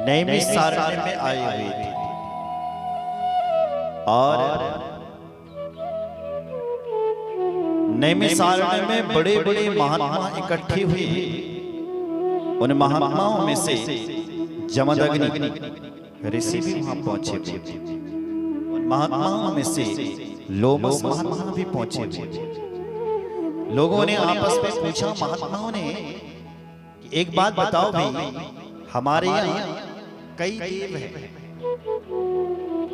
नैमिषारण्य में आए हुए थे और नैमिषारण्य में बड़े बड़े महात्मा इकट्ठे हुए। उन महात्माओं में से जमदग्नि ऋषि भी वहां पहुंचे थे। उन महात्माओं में से लोमस महात्मा भी पहुंचे थे। लोगों ने आपस में पूछा, महात्माओं ने, कि एक बात बताओ भाई, हमारे यहाँ कई देव हैं,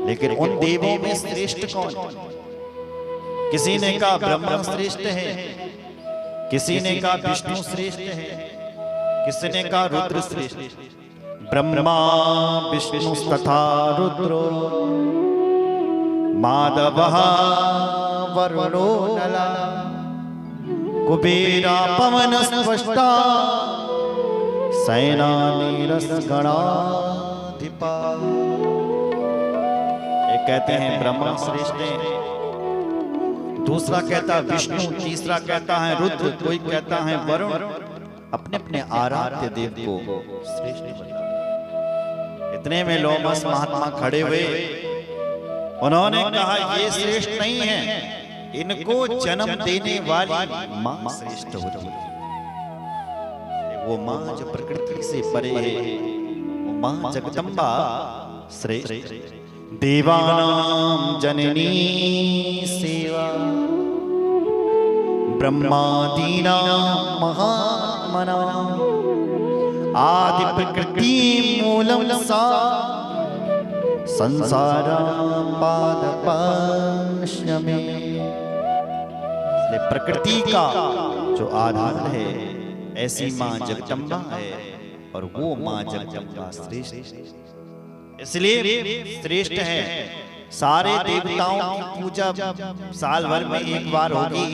लेकिन उन देवों में श्रेष्ठ कौन? किसी ने कहा ब्रह्मा श्रेष्ठ है, किसी ने कहा विष्णु श्रेष्ठ है, किसी ने कहा रुद्र श्रेष्ठ। ब्रह्मा विष्णु तथा रुद्रो माधवः वरुणो नला कुबेरा पवन स्पष्टा सैनानीरस गणाधिपा। एक कहते हैं ब्रह्मा श्रेष्ठ है, दूसरा कहता है विष्णु, तीसरा कहता है रुद्र, कोई कहता है वरुण। अपने अपने आराध्य देव को श्रेष्ठ बताया। इतने में लोमस महात्मा खड़े हुए, उन्होंने कहा ये श्रेष्ठ नहीं है, इनको जन्म देने वाली मां श्रेष्ठ होती है। वो मां जो प्रकृति से परे है, वो मां जगदम्बा श्रेष्ठ। देवानां जननी सेवा ब्रह्मादीनां महात्मनां आदि प्रकृति मूलम सा संसारां पादपाश्रमे। प्रकृति का जो आधार है ऐसी मां जगदम्बा है, और वो मां जगदम्बा श्रेष्ठ, इसलिए श्रेष्ठ है। सारे देवताओं की पूजा साल भर में एक बार होगी,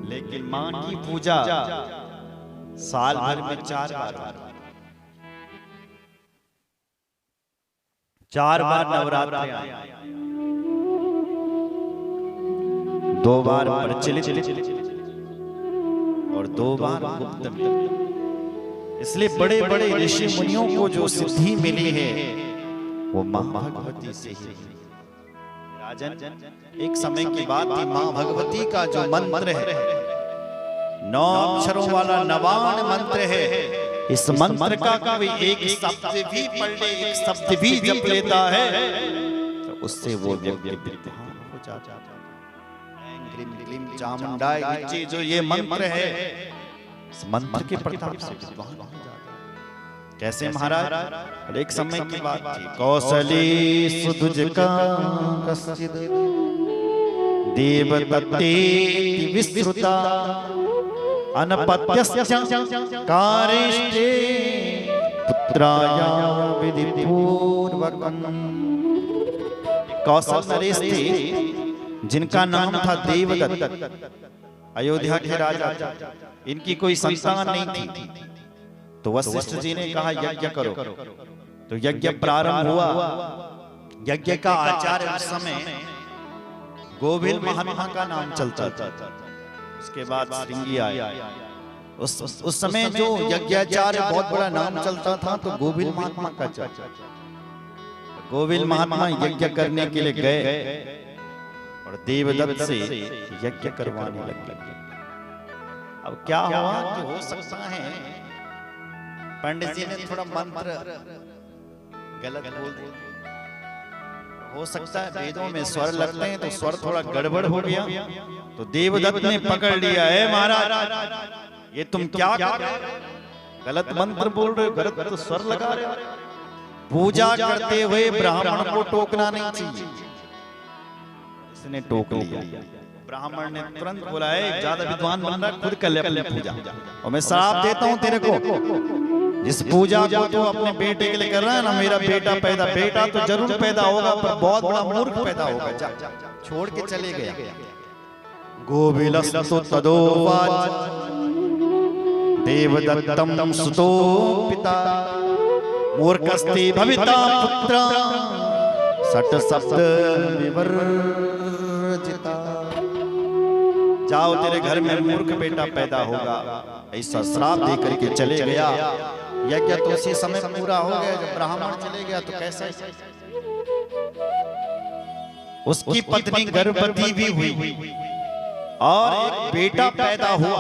लेकिन मां की पूजा साल भर में 4 बार। 4 बार नवरात्र आए, 2 बार प्रचलित और 2 बार गुप्त में। इसलिए बड़े बड़े ऋषि मुनियों को जो सिद्धि मिली है वो मां भगवती से ही। राजन, एक समय की बात थी, मां भगवती का जो मंत्र है 9 अक्षरों वाला नवान मंत्र है, इस मंत्र का कोई एक शब्द भी पढ़ ले, एक शब्द भी जप लेता है तो उससे वो व्यक्ति विद्वान हो जाता है। चामुंडाय नीचे जो ये मंत्र है, इस मंत्र के प्रताप से विद्वान हो जाता है। कैसे महाराज? एक समय की बात थी, कौशली सुदुज का कश्चिद देवदत्ते विस्तृता अनपत्यस्य कारिष्टे पुत्राया विधिपूर्वकम्। कौशल नरेश थे जिनका नाम था देवदत्त, अयोध्या के राजा। इनकी कोई संतान नहीं थी, तो वशिष्ठ जी ने कहा यज्ञ करो। तो यज्ञ प्रारंभ हुआ। यज्ञ का आचार्य उस समय गोविल महात्मा का नाम चलता था। उसके बाद श्रृंगी आया। उस समय जो यज्ञाचार्य बहुत बड़ा नाम चलता था, तो गोविल महात्मा का चलता। गोविल महात्मा यज्ञ करने के लिए गए और देवदत्त से यज्ञ करवाने लगे। अब क्या हुआ कि हो सकता है पंडित जी ने थोड़ा मंत्र गलत बोल दिया, हो सकता है वेदों में स्वर लगते हैं तो स्वर थोड़ा गड़बड़ हो गया। तो देवदत्त ने पकड़ लिया, है महाराज ये तुम क्या गलत मंत्र बोल रहे हो, गलत स्वर लगा रहे हो। पूजा करते हुए ब्राह्मण को टोकना नहीं चाहिए। इसने टोक लिया। ब्राह्मण ने तुरंत बोला, है ज्यादा विद्वान बन रहा, खुद कर ले अपनी पूजा, और मैं श्राप देता हूं तेरे को, जिस पूजा को तो अपने बेटे के लिए कर रहा है ना, मेरा बेटा तो जरूर पैदा होगा, पर बहुत बड़ा मूर्ख पैदा होगा। जा, छोड़ के चले गया। गोविलस्तु तदोवाच देवदत्तं सुतो पिता मूर्खस्ते भविता पुत्र सट शब्द विवर्जिता। जाओ तेरे घर में मूर्ख बेटा पैदा होगा, ऐसा श्राप दे करके चले गया। यज्ञ तो उसी समय पूरा हो गया जब ब्राह्मण चले गया, तो कैसे? उसकी पत्नी गर्भवती भी हुई और एक बेटा पैदा हुआ।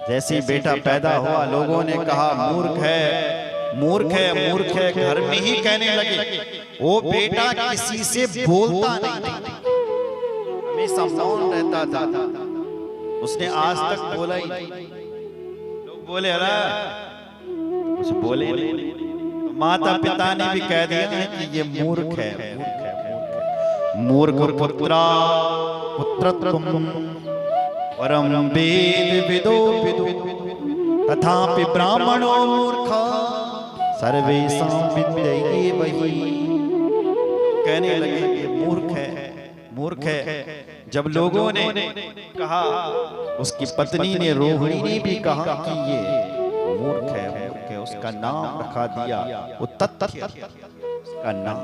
जैसे बेटा पैदा हुआ, लोगों ने कहा मूर्ख है, मूर्ख है, मूर्ख है, घर में ही कहने लगे। वो बेटा किसी से बोलता नहीं था, हमेशा मौन रहता था, उसने आज तक बोला ही नहीं। लोग बोले अरे कुछ बोले नहीं, माता पिता ने भी कह दिया है कि ये मूर्ख है, मूर्ख पुत्रा पुत्रत्वम परम वेद विदो विदु तथापि ब्राह्मणो मूर्खा सर्वेषां विद्यते वही। कहने लगे ये मूर्ख है, मूर्ख है। जब लोगों ने कहा, उसकी पत्नी ने, रोहिणी ने भी कहा कि ये मूर्ख है, मूर्ख है, उसका नाम रखा दिया वो तथ्य, उसका नाम।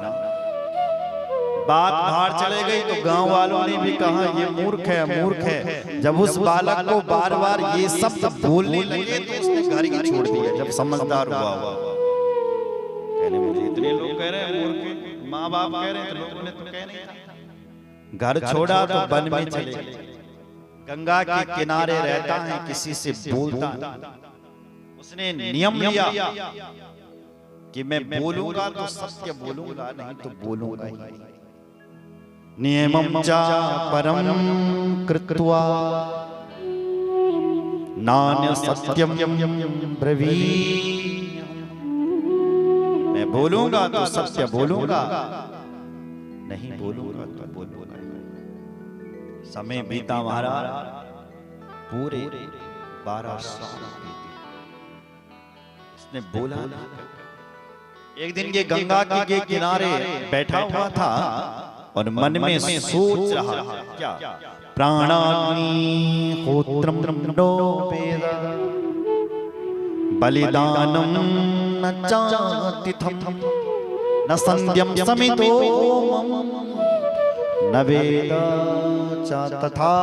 बात बाहर चले गई तो गांव वालों ने भी कहा ये मूर्ख है, मूर्ख है। जब उस बालक को बार बार ये सब बोलने लगे तो उसने घर ही छोड़ दिया। जब समझदार हुआ, कहने मुझे इतने लोग कह रहे हैं मूर्ख, माँ बाप कह रहे हैं, तो लोगों ने तो कह नहीं था। घर छोड़ा तो वन में चले, गंगा के किनारे रहता है, किसी से बोलता नहीं। उसने नियम लिया कि मैं बोलूंगा तो सत्य बोलूंगा, नहीं तो बोलूंगा ही नहीं। नियमं च परम कृत्वा नान्य सत्यम ब्रवीमि। मैं बोलूंगा तो सत्य बोलूंगा, नहीं बोलूंगा तो बोलूंगा। समय बीता महाराज, पूरे 12 साल बीते, इसने बोला। एक दिन ये गंगा के किनारे बैठा हुआ था और मन में सोच रहा, क्या? प्राणाग्नि होत्रम नो वेद बलिदानम न चातिथम न संध्यम समितो न वेद च तथा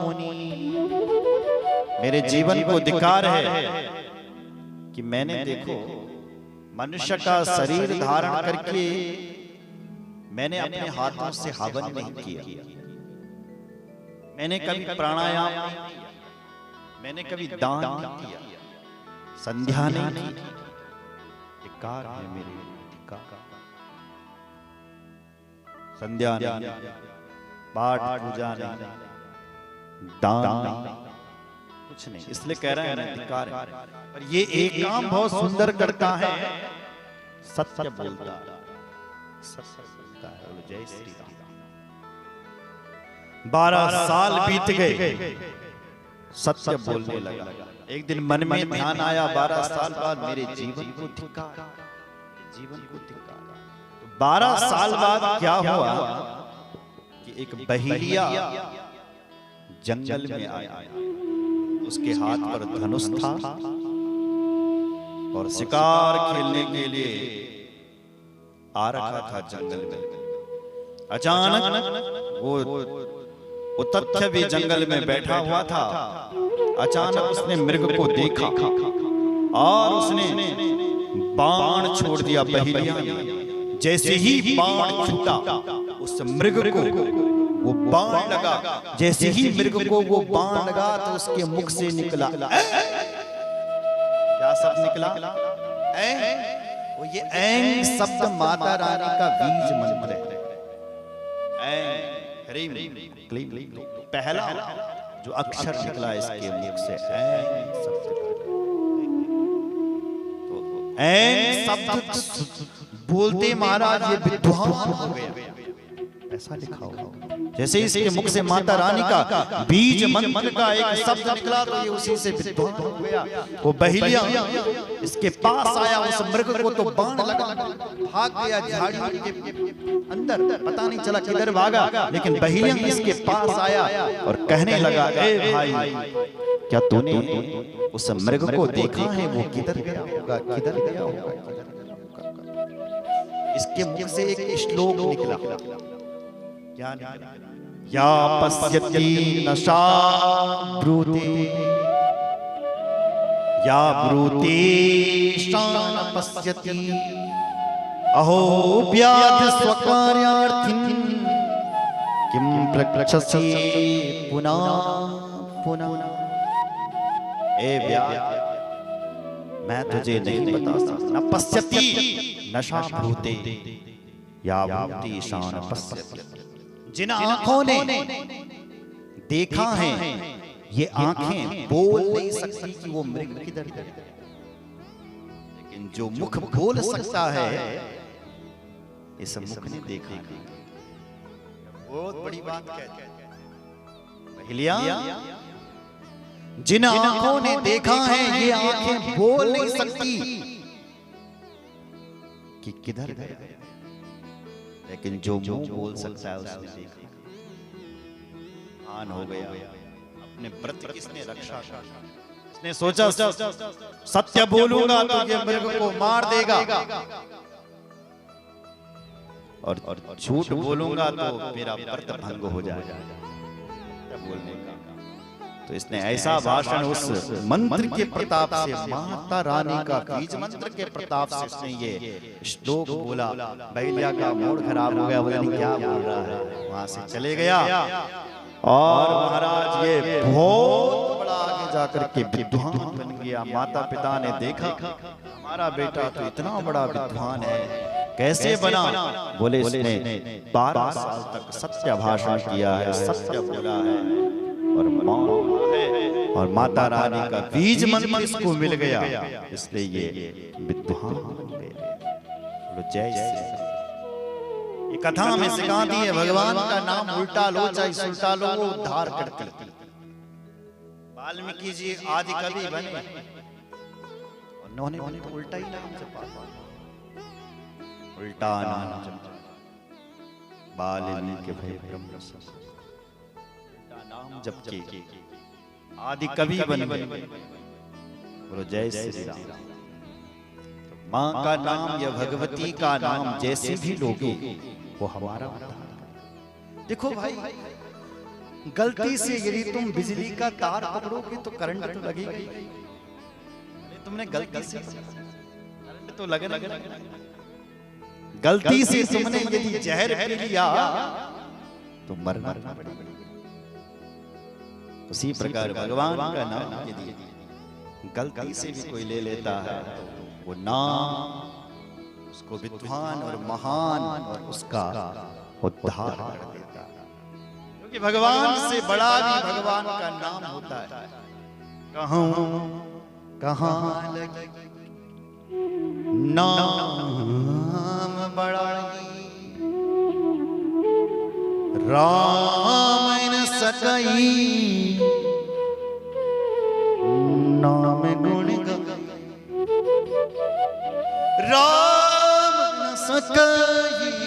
मुनि। मेरे जीवन को धिक्कार है कि मैंने, देखो, मनुष्य का शरीर धारण करके मैंने अपने हाथों से हवन नहीं किया, मैंने कभी प्राणायाम नहीं किया, मैंने कभी दान नहीं किया, संध्या नहीं की। धिक्कार है मेरे, धिक्कार। संध्या नहीं, पाठ पूजा नहीं, दान नहीं, कुछ नहीं, इसलिए कह रहे हैं धिक्कार है। पर ये एक काम बहुत सुंदर करता है, सत्य बोलता है, सत्य बोलता है। जय श्री राम। 12 साल बीत गए, सत्य बोलने लगा। एक दिन मन में ध्यान आया, 12 साल बाद मेरे जीवन को धिक्कार, जीवन को धिक्कार। 12 साल बाद क्या हुआ कि एक बहेलिया जंगल में आया, उसके हाथ पर धनुष था और शिकार खेलने के लिए आ रखा था जंगल में। अचानक वो तथ्य भी जंगल में बैठा हुआ था। अचानक उसने मृग को देखा और उसने बाण छोड़ दिया बहेलिया ने। जैसे ही बाण छूटा उस मृग को वो बाण लगा, जैसे ही मृग को वो बाण लगा तो उसके मुख से निकला, क्या शब्द निकला? वो ये ऐं शब्द माता रानी का बीज मंत्र है। ह्रीं क्लीं, पहला जो अक्षर निकला इसके मुख से, ऐं शब्द। तो ऐं शब्द बोलते महाराज ये विद्वान हो गया, ऐसा लिखा हुआ। जैसे इसके मुख से माता रानी का बीज मंत्र का एक शब्द निकला तो ये उसी से विद्वान हो गया। वो बहेलिया इसके पास आया, उस मृग को तो बाण लगा, भाग गया झाड़ी के अंदर, पता नहीं चला किधर भागा, लेकिन बहेलिया इसके पास आया और कहने लगा, ए भाई, क्या तूने उस मृग को देखा है? वो किधर गया होगा, किधर गया होगा? इसके मुख से एक श्लोक निकला, क्या निकला? या पश्यति नशा ब्रूते या ब्रूते शान पश्यति अहो व्याधि स्वकार्यार्थिं किं प्रक्षसे पुनः पुनः। ए व्याध, मैं तुझे नहीं बता सकता। न पश्यति नशा भूते या भूति शान पश्यति। जिन आंखों ने देखा है, ये आंखें बोल नहीं सकती कि वो मृग किधर है, लेकिन जो मुख बोल सकता है, इस मुख ने देखा। बहुत बड़ी बात कहते हैं पहलिया, जिन आंखों ने देखा है, ये आंखें बोल नहीं सकती कि किधर गए, लेकिन जो मुंह बोल सकता है उसने देखा। आन हो गया अपने व्रत किसने रक्षा, इसने सोचा सत्य बोलूंगा तो ये मृग को मार देगा, और झूठ बोलूंगा तो मेरा व्रत भंग हो जाएगा बोलने का। तो इसने ऐसा भाषण उस मंत्र के प्रताप से, माता रानी का बीज मंत्र के प्रताप से इसने ये श्लोक बोला। बैलिया का मूड खराब हो गया, पता नहीं क्या बोल रहा है, वहां से चले गया। और महाराज ये बहुत बड़ा आगे जाकर के विद्वान बन गया। माता पिता ने देखा हमारा बेटा तो इतना बड़ा विद्वान है, कैसे बना? बोले इसने 12 साल तक सत्य भाषण किया है, सत्य बोला है, और माता रानी का बीज मंत्र इसको मिल गया, इसलिए ये विद्वान बन गए। जय श्री राम। ये कथा हमें सिखाती है, भगवान का नाम उल्टा लो चाहे सुल्टा लो, वो उद्धार करती है। वाल्मीकि जी आदि कवि बने, उन्होंने तो उल्टा ही नाम जपा, उल्टा नाम जपा। वाल्मीकि भय ब्रह्म नाम जप के आदि कवि बन गए। बोलो जय श्री राम। माँ का नाम या भगवती का नाम जैसे भी लोगे वो हमारा उद्धार। देखो भाई, गलती से यदि तुम बिजली का तार पकड़ोगे तो करंट तो लगेगा। तुमने गलती से करंट तो लगे, गलती से तुमने यदि जहर पी लिया तो मरना पड़ेगा। उसी प्रकार भगवान का नाम यदि गलती से भी कोई ले लेता है, वो नाम उसको विद्वान और महान और उसका उद्धार कर देता है। क्योंकि भगवान से बड़ा भी भगवान का नाम होता है। कहाँ लगी नाम बड़ा, राम न सकई नाम गुण गा, राम न सकई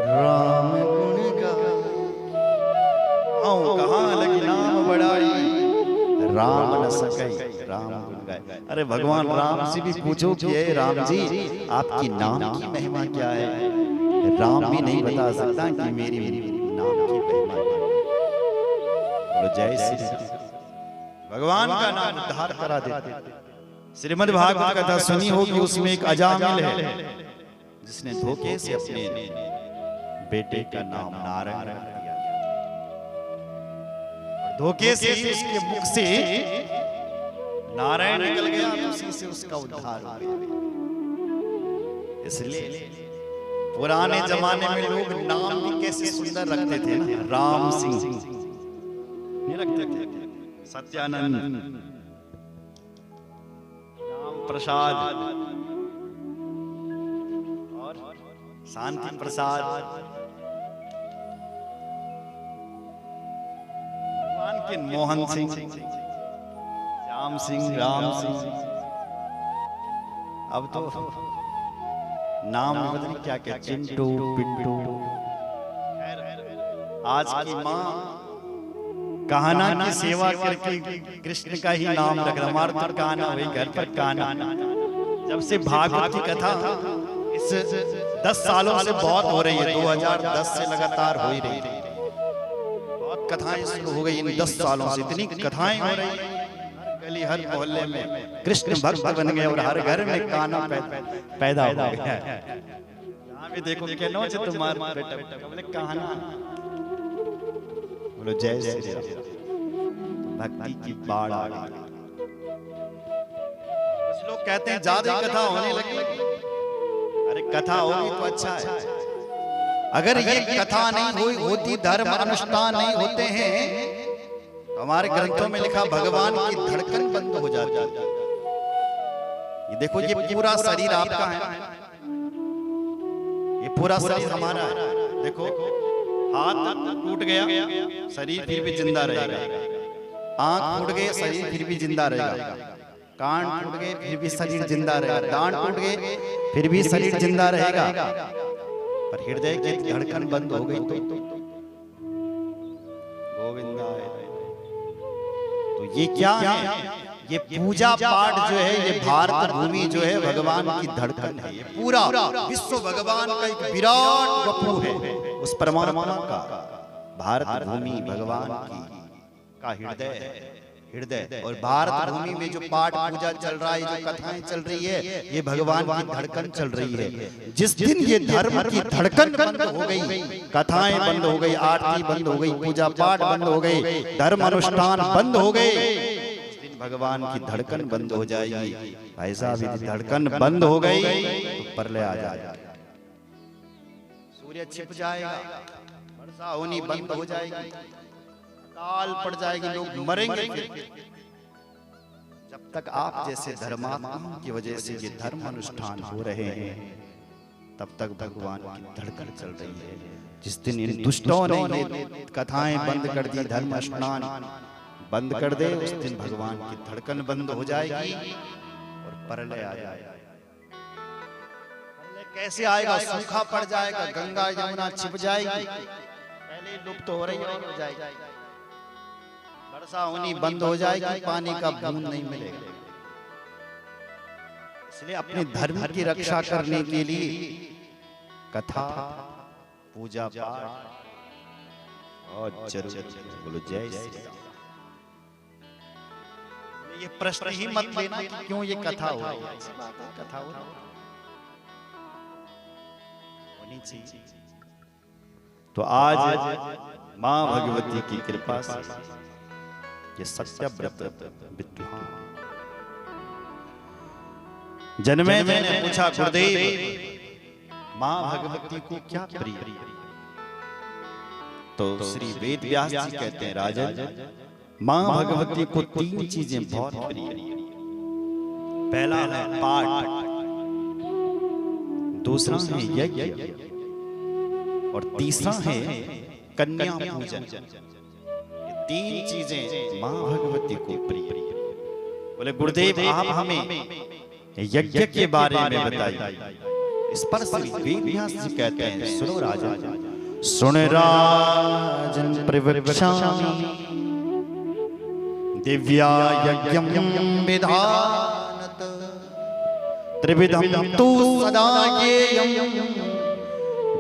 राम गुण गा। कहाँ लगी नाम बड़ाई, राम न सकई राम गुण गाए। अरे भगवान राम से भी पूछो कि हे राम जी, आपकी नाम की महिमा क्या है? राम भी नहीं बता सकता कि मेरी नाम की महिमा। जय श्री राम। भगवान का नाम उद्धार करा देते। श्रीमद् भागवत कथा सुनी होगी, उसमें एक अजामिल है जिसने धोखे से अपने बेटे का नाम नारायण रख दिया। धोखे से उसके मुख से नारायण निकल गया, उसी से उसका उद्धार हो गया। इसलिए पुराने जमाने में लोग नाम भी कैसे सुंदर रखते थे ना, राम सिंह नहीं रखते थे, सत्यानंद, राम प्रसाद और शांति प्रसाद। भगवान के मोहन सिंह, श्याम सिंह, राम सिंह। अब तो नाम पता नहीं क्या क्या, चिंटू, पिंटू। आज की माँ कहना की सेवा करके कृष्ण का ही नाम रख रहा। हमारे तो कहना वही घर पर कहना। जब से भागवत की कथा इस 10 सालों से बहुत हो रही है, 2010 से लगातार हो ही रही है। बहुत कथाएं शुरू हो गई इन 10 सालों से, इतनी कथाएं हो रही है। गली हर मोहल्ले में कृष्ण भक्त बन गए और हर घर में कान्हा पैदा हो गया। जहाँ भी देखो कहनो से तुम्हारा बेटा बोले कान्हा, बोलो जय श्री राम। भक्ति की बाढ़ आ गई। कुछ लोग कहते हैं ज्यादा कथा होने लगी। अरे कथा होगी तो अच्छा है। अगर ये कथा नहीं होती, धर्म अनुष्ठान नहीं होते हैं, हमारे ग्रंथों में लिखा भगवान की धड़कन बंद हो जाती है। ये देखो ये पूरा शरीर आपका है, ये पूरा शरीर हमारा है। देखो हाथ टूट गया, शरीर फिर भी जिंदा रहेगा। आंख टूट गए, शरीर फिर भी जिंदा रहेगा। कान टूट गए, फिर भी शरीर जिंदा रहेगा। दांत टूट गए, फिर भी शरीर जिंदा रहेगा। पर हृदय की धड़कन बंद हो गई तो गोविंदा है। तो ये क्या है? ये पूजा पाठ जो है, ये भारत भूमि जो है भगवान की धड़कन है। ये पूरा विश्व भगवान का एक विराट वपु है, उस परमात्मा का। भारत भूमि भगवान की का हृदय और भारत भूमि में जो पाठ पूजा चल रहा है, जो कथाएं चल रही है, ये भगवान की धड़कन चल रही है। जिस दिन ये धर्म की धड़कन बंद हो गई, कथाएं बंद हो गई, आरती बंद हो गई, पूजा पाठ बंद हो गई, धर्म अनुष्ठान बंद हो गए, उस दिन भगवान की धड़कन बंद हो जाएगी। ऐसा भी धड़कन बंद हो गई तो प्रलय आ जाएगा, सूर्य छिप जाएगा, वर्षा होनी बंद हो जाएगी, काल पड़ जाएगी, लोग मरेंगे। जब तक आप जैसे धर्मात्माओं की वजह से ये धर्म अनुष्ठान हो रहे हैं, तब तक भगवान की धड़कन चल रही है। जिस दिन इन दुष्टों ने ये कथाएं बंद कर दी, धर्म अनुष्ठान बंद कर दे, उस दिन भगवान की धड़कन बंद हो जाएगी और प्रलय आ जाएगा। प्रलय कैसे आएगा? सूखा पड़ जाएगा, गंगा यमुना छिप जाएगी, पहले लुप्त हो रही हो जाएगी, वर्षा होनी बंद हो जाएगी, पानी का बूंद नहीं मिलेगा। इसलिए अपने धर्म की रक्षा करने के लिए कथा, पूजा पाठ और जरूर बोलो जय श्री राम। ये प्रश्न ही मत लेना कि क्यों ये कथा हो रही है। कथा होनी चाहिए। तो आज मां भगवती की कृपा से ये सत्यव्रत विद्वान जन्मे मैंने पूछा, गुरुदेव मां भगवती को क्या प्रिय? तो श्री वेद व्यास जी कहते हैं, राजन मां भगवती को तीन चीजें बहुत प्रिय। पहला है पाठ, दूसरा है यज्ञ और तीसरा है कन्या पूजन। तीन चीजें मां भगवती को प्रिय। बोले गुरुदेव आप हमें यज्ञ के बारे में बताइए। इस पर श्री वेद व्यास जी कहते हैं, सुनो राजन, सुन राजन प्रवक्ष्यामि दिव्या यज्ञं विधानत त्रिविधं तु सदा ज्ञेयं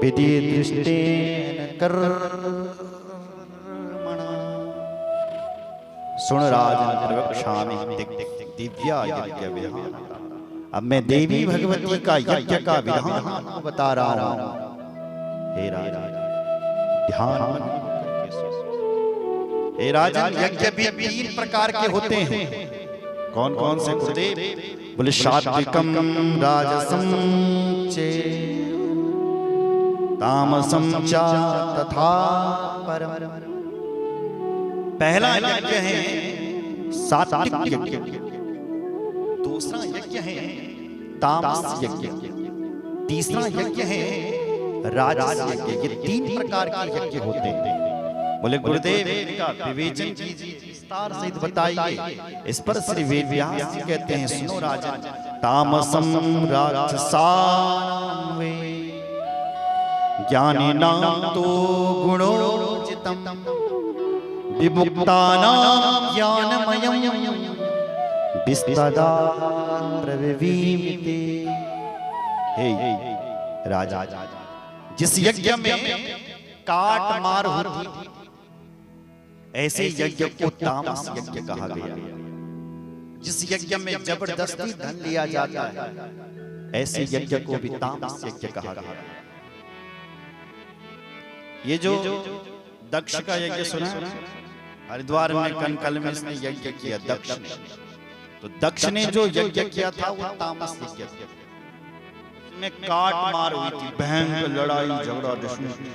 विधि दृष्टेन कर्मणा। सुन राजन प्रवक्ष्यामि दिव्या यज्ञ विधान। अब मैं देवी भगवती का यज्ञ का विधान बता रहा हूं। हे राजन ध्यान, हे राजन यज्ञ भी तीन प्रकार के होते हैं। कौन कौन से गुरुदेव? बोले सात्विकम राजसम च तामसम च तथा परम। पहला यज्ञ है सात्विक यज्ञ, दूसरा यज्ञ है तामस यज्ञ, तीसरा यज्ञ है राजस यज्ञ। ये तीन प्रकार के यज्ञ होते हैं। बोले गुरुदेव इनका विवेचन कीजिए, विस्तार से बताइए। इस पर श्री वेद व्यास जी कहते हैं, सुनो राजन, तामसम राजसानां वे ज्ञानिनां तो गुणोर्जितम् विमुक्तानां ज्ञानमयम् विस्तदात्र विविमिते। हे राजा, जिस यज्ञ में काट मार होती, ऐसे यज्ञ को तामस यज्ञ कहा गया। जिस यज्ञ में जबरदस्ती धन लिया जाता है, ऐसे यज्ञ को भी तामस यज्ञ कहा गया। ये जो दक्ष का यज्ञ सुना है, हरिद्वार में कनकल में इसने यज्ञ किया दक्ष ने। तो दक्ष ने जो यज्ञ किया था वो तामस यज्ञ था। में काट मार हुई थी, भयंकर लड़ाई झगड़ा दुश्मनी।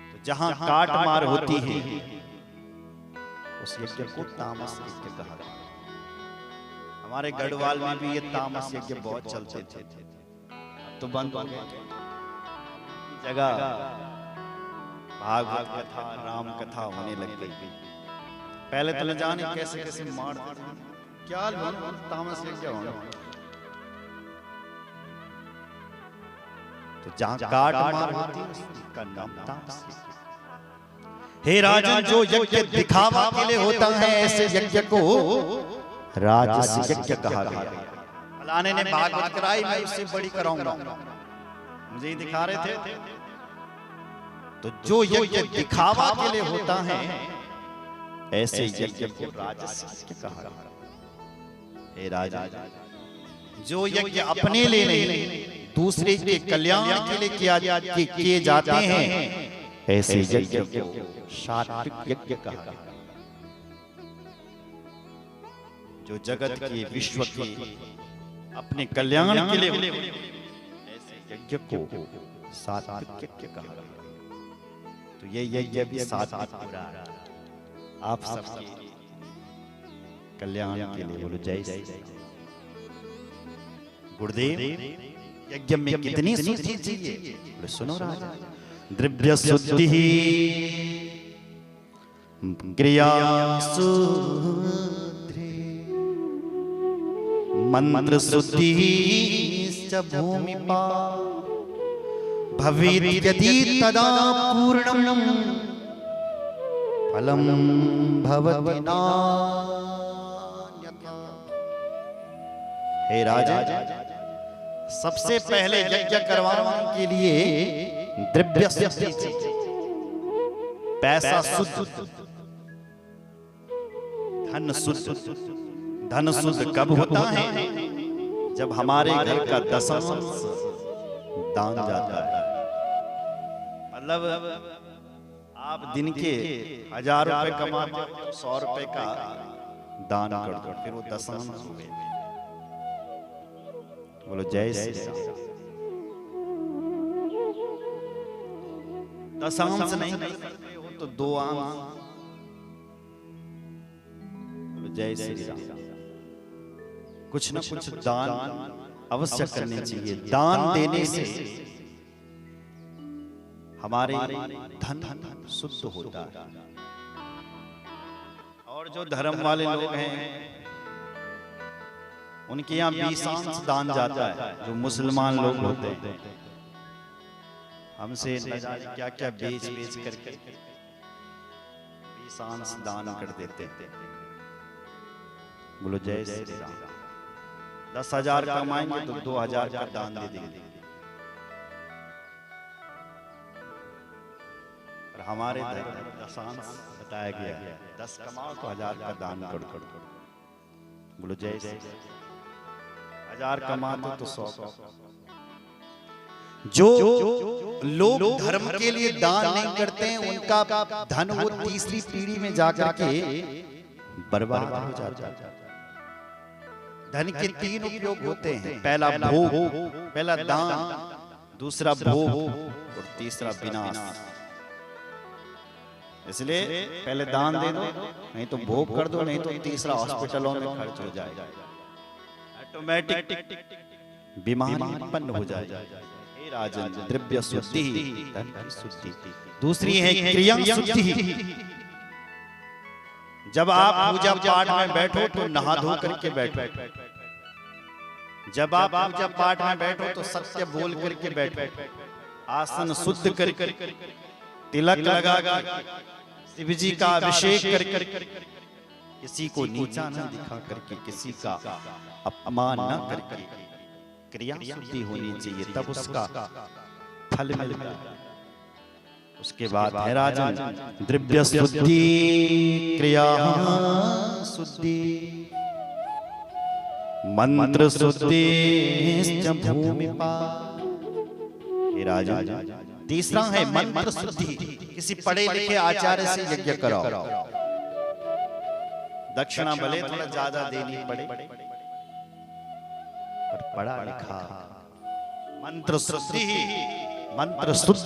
तो जहां काट मार होती है उस यज्ञ को तामस यज्ञ कहा गया। हमारे गढ़वाल में भी ये तामस यज्ञ बहुत चलते थे, तो बंद हो गए। जगह भागवत कथा, राम कथा होने लग गई। पहले तो न जाने कैसे कैसे मार क्या तामस यज्ञ होना। तो जहां काट मार होती है उसका नाम तामस यज्ञ। हे राजन, जो यज्ञ दिखावा के लिए होता है ऐसे यज्ञ को राजस यज्ञ कहा गया। फलाने ने भागवत कराई, मैं उससे बड़ी कराऊंगा, मुझे ही दिखा रहे थे। तो जो यज्ञ दिखावा के लिए होता है ऐसे यज्ञ को राजस यज्ञ कहा गया। हे राजा, जो यज्ञ अपने लिए नहीं दूसरे के कल्याण के लिए किए जाते हैं ऐसे यज्ञ को सात्विक यज्ञ कहा गया। जो जगत के विश्व के अपने कल्याण के लिए ऐसे यज्ञ को सात्विक यज्ञ कहा गया। तो ये यज्ञ भी सात्विक हो रहा है आप सबके कल्याण के लिए। बोलो जय जय। गुरुदेव, यज्ञ में कितनी शुद्धि चाहिए? बोले सुनो राजा। द्रव्य शुद्धि, क्रिया शुद्धि, मंत्र शुद्धि भूमिपा भवेत् यदि तदा पूर्णं फलं भवति नान्यथा। हे राजा, सबसे पहले यज्ञ करवाने के लिए द्रव्य शुद्धि, पैसा शुद्ध, धन शुद्ध। धन शुद्ध कब होता है? जब हमारे घर का दशमांश दान जाता है। मतलब आप दिन के 1000 रुपए कमाते हो, 100 रुपए का दान कर दो, फिर वो दशमांश हो गए। बोलो जय श्री राम। दशमांश नहीं करते हो तो 2 अंश। बोलो जय श्री राम। कुछ न कुछ दान अवश्य करने चाहिए। दान देने से हमारे धन शुद्ध होता है। और जो धर्म वाले लोग हैं उनके यहाँ 20 अंश दान जाता है। जो मुसलमान लोग होते हैं हमसे न जाने क्या क्या बेच बेच करके 20 अंश दान कर देते हैं। बोलो जय श्री राम। 10,000 कमाएंगे तो 2,000 का दान दे देंगे। और हमारे धर्म में दशांश बताया गया है, 10 कमाओ तो 1000 का दान करो। बोलो जय श्री राम। 1000 कमाते तो 100। जो लोग धर्म के लिए दान नहीं करते हैं उनका धन वो तीसरी पीढ़ी में जाकर के बर्बाद हो जाता है। धन के 3 उपयोग होते हैं। पहला भोग, पहला दान, दूसरा भोग और तीसरा विनाश। इसलिए पहले दान दे दो, नहीं तो भोग कर दो, नहीं तो तीसरा हॉस्पिटलों में खर्च हो जाएगा, ऑटोमेटिक बीमारी उत्पन्न हो जाएगा। हे राजन, द्रव्य शुद्धि, धन की शुद्धि। दूसरी है क्रिया शुद्धि। जब आप पूजा पाठ में बैठो तो नहा धो करके बैठो। जब आप पूजा पाठ में बैठो तो सत्य बोल करके बैठो। आसन शुद्ध करके, तिलक लगा कर, शिव जी का अभिषेक कर, किसी को नीचा न दिखा करके, किसी का अपमान न करके क्रिया शुद्धि होनी चाहिए, तब उसका फल मिलेगा। उसके बाद है राजन द्रव्य शुद्धि, क्रिया शुद्धि। मंत्र शुद्धि भूमिपा। हे राजा, तीसरा है मंत्र शुद्धि। किसी पढ़े लिखे आचार्य से यज्ञ कराओ, दक्षिणा भले थोड़ा ज्यादा देनी पड़े, पर पढ़ा लिखा। मंत्र शुद्धि, मंत्र शुद्धि